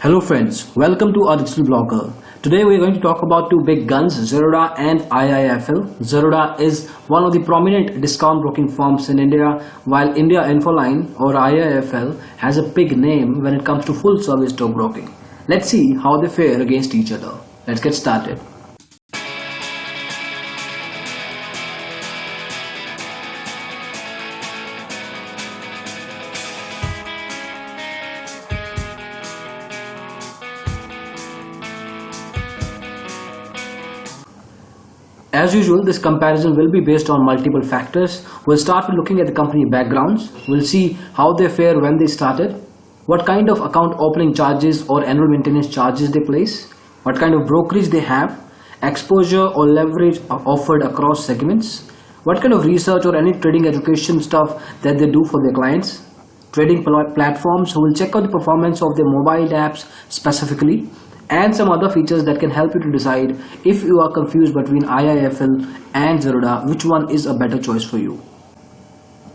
Hello friends, welcome to our digital blogger. Today we are going to talk about two big guns, Zerodha and IIFL. Zerodha is one of the prominent discount broking firms in India, while India Infoline or IIFL has a big name when it comes to full service stockbroking. Let's see how they fare against each other. Let's get started. As usual, this comparison will be based on multiple factors. We'll start with looking at the company backgrounds. We'll see how they fare when they started, what kind of account opening charges or annual maintenance charges they place, what kind of brokerage they have, exposure or leverage offered across segments, what kind of research or any trading education stuff that they do for their clients, trading platforms who will check out the performance of their mobile apps specifically, and some other features that can help you to decide if you are confused between IIFL and Zerodha, which one is a better choice for you.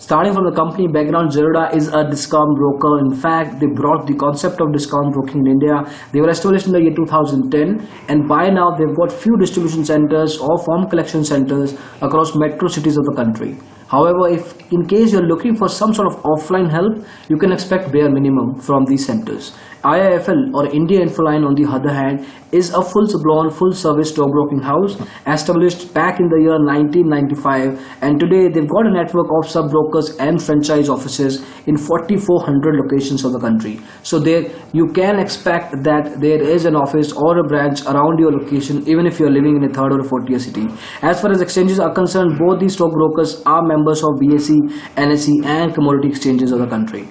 Starting from the company background, Zerodha is a discount broker. In fact, they brought the concept of discount broking in India. They were established in the year 2010, and by now they've got few distribution centers or form collection centers across metro cities of the country. However, if in case you're looking for some sort of offline help, you can expect bare minimum from these centers. IIFL or India Infoline on the other hand is a full-blown full-service stockbroking house established back in the year 1995, and today they've got a network of sub-brokers and franchise offices in 4,400 locations of the country. So there you can expect that there is an office or a branch around your location even if you're living in a third or a fourth tier city. As far as exchanges are concerned, both these stockbrokers are members of BSE, NSE and commodity exchanges of the country.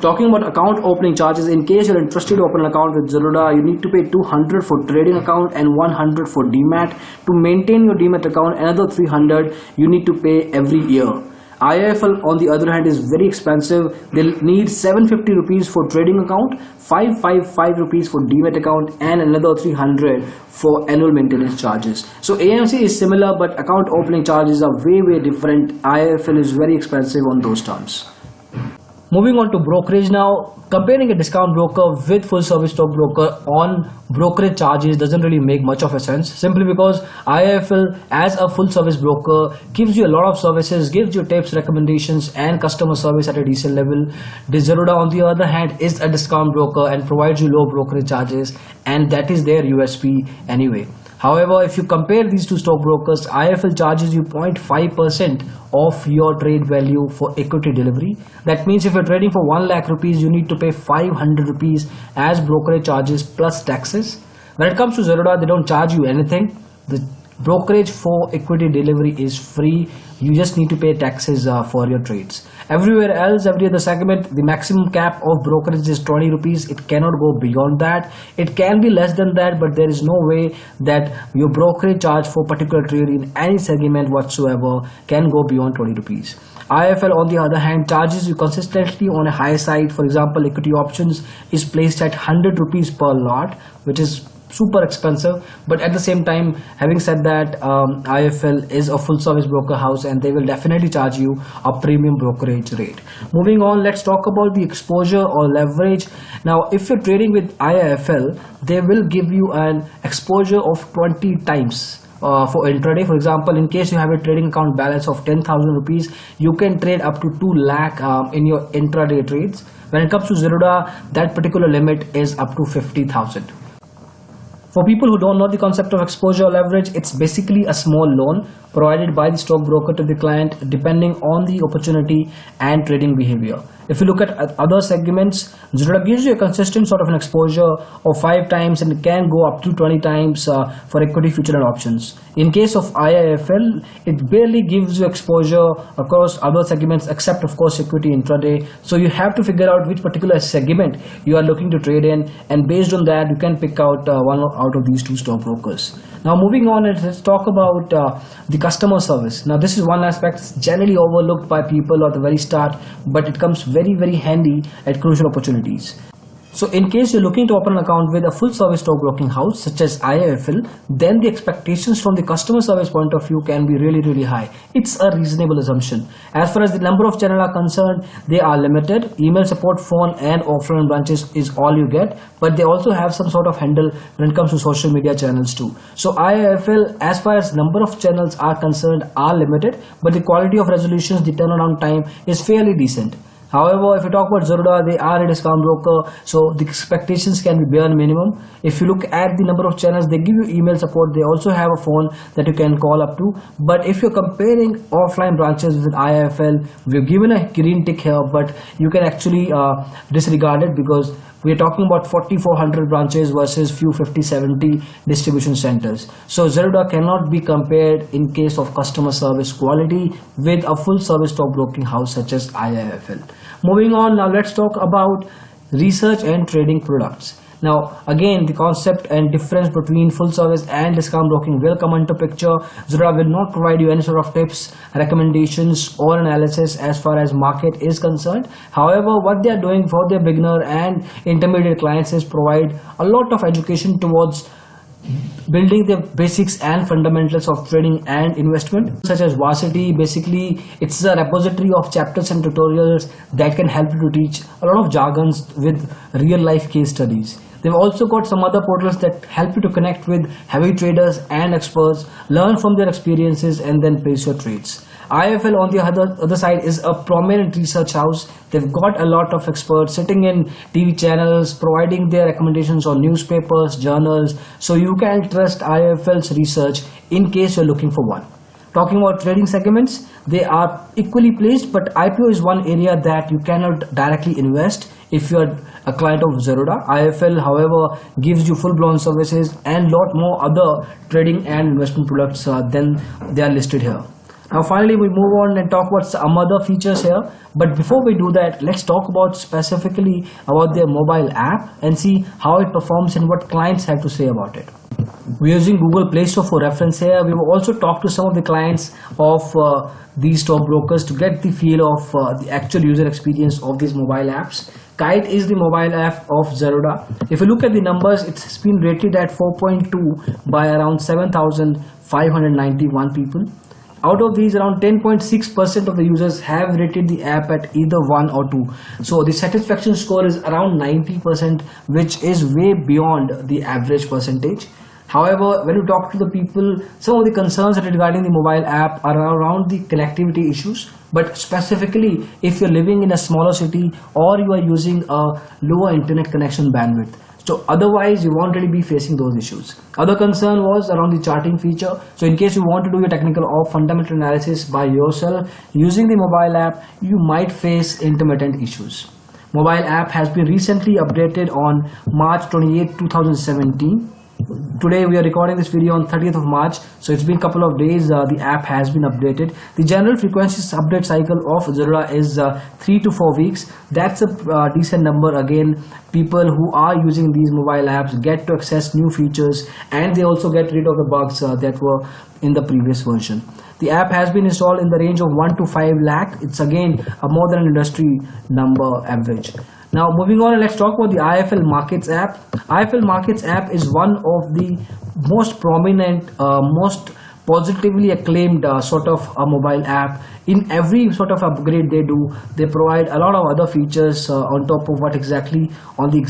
Talking about account opening charges, in case you're interested to open an account with Zerodha, you need to pay 200 for trading account and 100 for Demat. To maintain your Demat account, another 300 you need to pay every year. IIFL on the other hand is very expensive. They'll need 750 rupees for trading account, 555 rupees for Demat account and another 300 for annual maintenance charges. So AMC is similar, but account opening charges are way different. IIFL is very expensive on those terms. Moving on to brokerage now, comparing a discount broker with full service stockbroker on brokerage charges doesn't really make much of a sense, simply because IIFL as a full service broker gives you a lot of services, gives you tips, recommendations and customer service at a decent level. Zerodha on the other hand is a discount broker and provides you low brokerage charges, and that is their USP anyway. However, if you compare these two stockbrokers, IIFL charges you 0.5% of your trade value for equity delivery. That means if you're trading for 1 lakh rupees, you need to pay 500 rupees as brokerage charges plus taxes. When it comes to Zerodha, they don't charge you anything. The brokerage for equity delivery is free. You just need to pay taxes for your trades. Everywhere else, every other segment, the maximum cap of brokerage is 20 rupees. It cannot go beyond that. It can be less than that, but there is no way that your brokerage charge for particular trade in any segment whatsoever can go beyond 20 rupees. IIFL on the other hand charges you consistently on a high side. For example, equity options is placed at 100 rupees per lot, which is super expensive. But at the same time, having said that, IIFL is a full service broker house and they will definitely charge you a premium brokerage rate. Moving on, let's talk about the exposure or leverage. Now if you're trading with IIFL, they will give you an exposure of 20 times for intraday. For example, in case you have a trading account balance of 10,000 rupees, you can trade up to 2 lakh in your intraday trades. When it comes to Zerodha, that particular limit is up to 50,000. For people who don't know the concept of exposure or leverage, it's basically a small loan provided by the stockbroker to the client depending on the opportunity and trading behavior. If you look at other segments, Zerodha gives you a consistent sort of an exposure of 5 times and it can go up to 20 times for equity, future and options. In case of IIFL, it barely gives you exposure across other segments except of course equity intraday. So you have to figure out which particular segment you are looking to trade in, and based on that you can pick out one out of these two stockbrokers. Now moving on, let's talk about the customer service. Now this is one aspect generally overlooked by people at the very start, but it comes very handy at crucial opportunities. So in case you're looking to open an account with a full service stockbroking house such as IIFL, then the expectations from the customer service point of view can be really high. It's a reasonable assumption. As far as the number of channels are concerned, they are limited. Email support, phone and offline branches is all you get, but they also have some sort of handle when it comes to social media channels too. So IIFL, as far as number of channels are concerned, are limited, but the quality of resolutions, the turnaround time is fairly decent. However, if you talk about Zerodha, they are a discount broker, so the expectations can be bare minimum. If you look at the number of channels, they give you email support. They also have a phone that you can call up to. But if you're comparing offline branches with IIFL, we've given a green tick here, but you can actually disregard it because we are talking about 4,400 branches versus few 50-70 distribution centers. So Zerodha cannot be compared in case of customer service quality with a full service stockbroking house such as IIFL. Moving on, now let's talk about research and trading products. Now again, the concept and difference between full service and discount broking will come into picture. Zerodha will not provide you any sort of tips, recommendations or analysis as far as market is concerned. However, what they are doing for their beginner and intermediate clients is provide a lot of education towards building the basics and fundamentals of trading and investment, such as Varsity. Basically, it's a repository of chapters and tutorials that can help you to teach a lot of jargons with real life case studies. They've also got some other portals that help you to connect with heavy traders and experts, learn from their experiences and then place your trades. IIFL on the other side is a prominent research house. They've got a lot of experts sitting in TV channels, providing their recommendations on newspapers, journals. So you can trust IIFL's research in case you're looking for one. Talking about trading segments, they are equally placed, but IPO is one area that you cannot directly invest if you are a client of Zerodha. IIFL, however, gives you full-blown services and lot more other trading and investment products than they are listed here. Now finally, we move on and talk about some other features here. But before we do that, let's talk about specifically about their mobile app and see how it performs and what clients have to say about it. We're using Google Play Store for reference here. We will also talk to some of the clients of these stockbrokers to get the feel of the actual user experience of these mobile apps. Kite is the mobile app of Zerodha. If you look at the numbers, it's been rated at 4.2 by around 7,591 people. Out of these, around 10.6% of the users have rated the app at either 1 or 2. So the satisfaction score is around 90%, which is way beyond the average percentage. However, when you talk to the people, some of the concerns regarding the mobile app are around the connectivity issues. But specifically, if you're living in a smaller city or you are using a lower internet connection bandwidth. So otherwise, you won't really be facing those issues. Other concern was around the charting feature. So in case you want to do your technical or fundamental analysis by yourself using the mobile app, you might face intermittent issues. Mobile app has been recently updated on March 28, 2017. Today we are recording this video on 30th of March, so it's been a couple of days. The app has been updated. The general frequency update cycle of Zerodha is 3 to 4 weeks. That's a decent number. Again, people who are using these mobile apps get to access new features and they also get rid of the bugs that were in the previous version. The app has been installed in the range of 1 to 5 lakh. It's again a more than an industry number average. Now moving on, let's talk about the IIFL Markets app. IIFL Markets app is one of the most prominent, most positively acclaimed sort of a mobile app. In every sort of upgrade they do, they provide a lot of other features on top of what exactly on the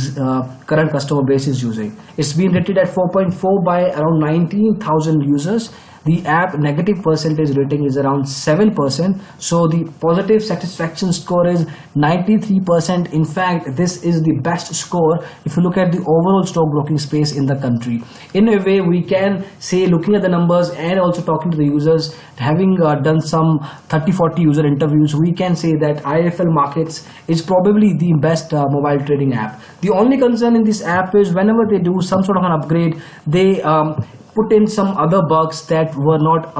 current customer base is using. It's been rated at 4.4 by around 19,000 users. The app negative percentage rating is around 7%. So the positive satisfaction score is 93%. In fact, this is the best score if you look at the overall stockbroking space in the country. In a way, we can say, looking at the numbers and also talking to the users, having done some 30-40 user interviews, we can say that IIFL Markets is probably the best mobile trading app. The only concern in this app is whenever they do some sort of an upgrade, they put in some other bugs that were not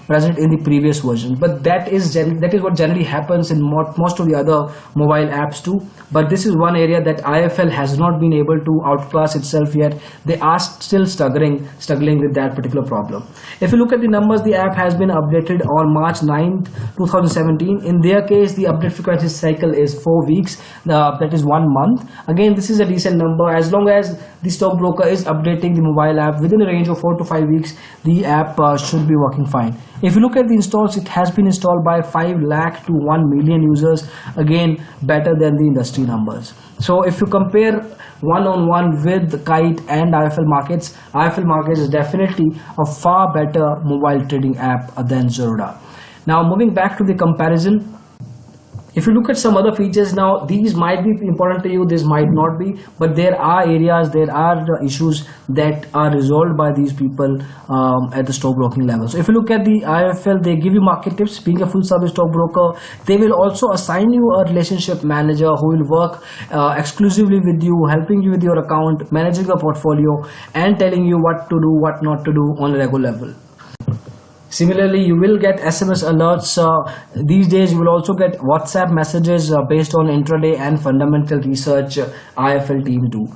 present in the previous version. But that is what generally happens in most of the other mobile apps too. But this is one area that IFL has not been able to outclass itself yet. They are still struggling with that particular problem. If you look at the numbers, the app has been updated on March 9th, 2017. In their case, the update frequency cycle is 4 weeks. That is 1 month. Again, this is a decent number. As long as the stockbroker is updating the mobile app within a range of 4 to 5 weeks, the app should be working fine. If you look at the installs, it has been installed by 5 lakh to 1 million users. Again, better than the industry numbers. So if you compare one-on-one with Kite and IFL Markets is definitely a far better mobile trading app than Zerodha. Now moving back to the comparison, if you look at some other features, now these might be important to you, this might not be, but there are areas, there are issues that are resolved by these people at the stockbroking level. So if you look at the IFL, they give you market tips. Being a full service stockbroker, they will also assign you a relationship manager who will work exclusively with you, helping you with your account, managing your portfolio, and telling you what to do, what not to do on a regular level. Similarly, you will get SMS alerts. These days, you will also get WhatsApp messages based on intraday and fundamental research IFL team too.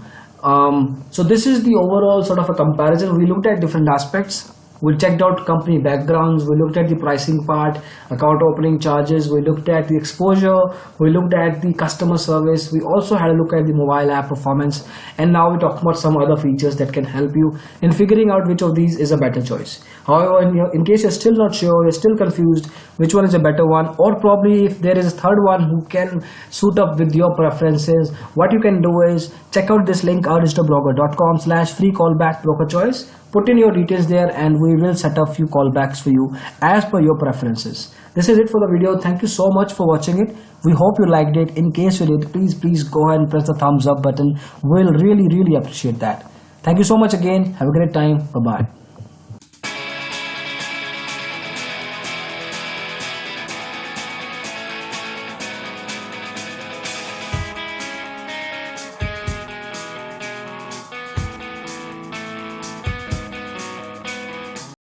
So this is the overall sort of a comparison. We looked at different aspects. We checked out company backgrounds, we looked at the pricing part, account opening charges, we looked at the exposure, we looked at the customer service, we also had a look at the mobile app performance, and now we talked about some other features that can help you in figuring out which of these is a better choice. However, in case you're still not sure, you're still confused which one is a better one, or probably if there is a third one who can suit up with your preferences, what you can do is check out this link, ourdigitalbroker.com/free callback broker choice. Put in your details there and we will set up few callbacks for you as per your preferences. This is it for the video. Thank you so much for watching it. We hope you liked it. In case you did, please go ahead and press the thumbs up button. We'll really appreciate that. Thank you so much again. Have a great time. Bye bye.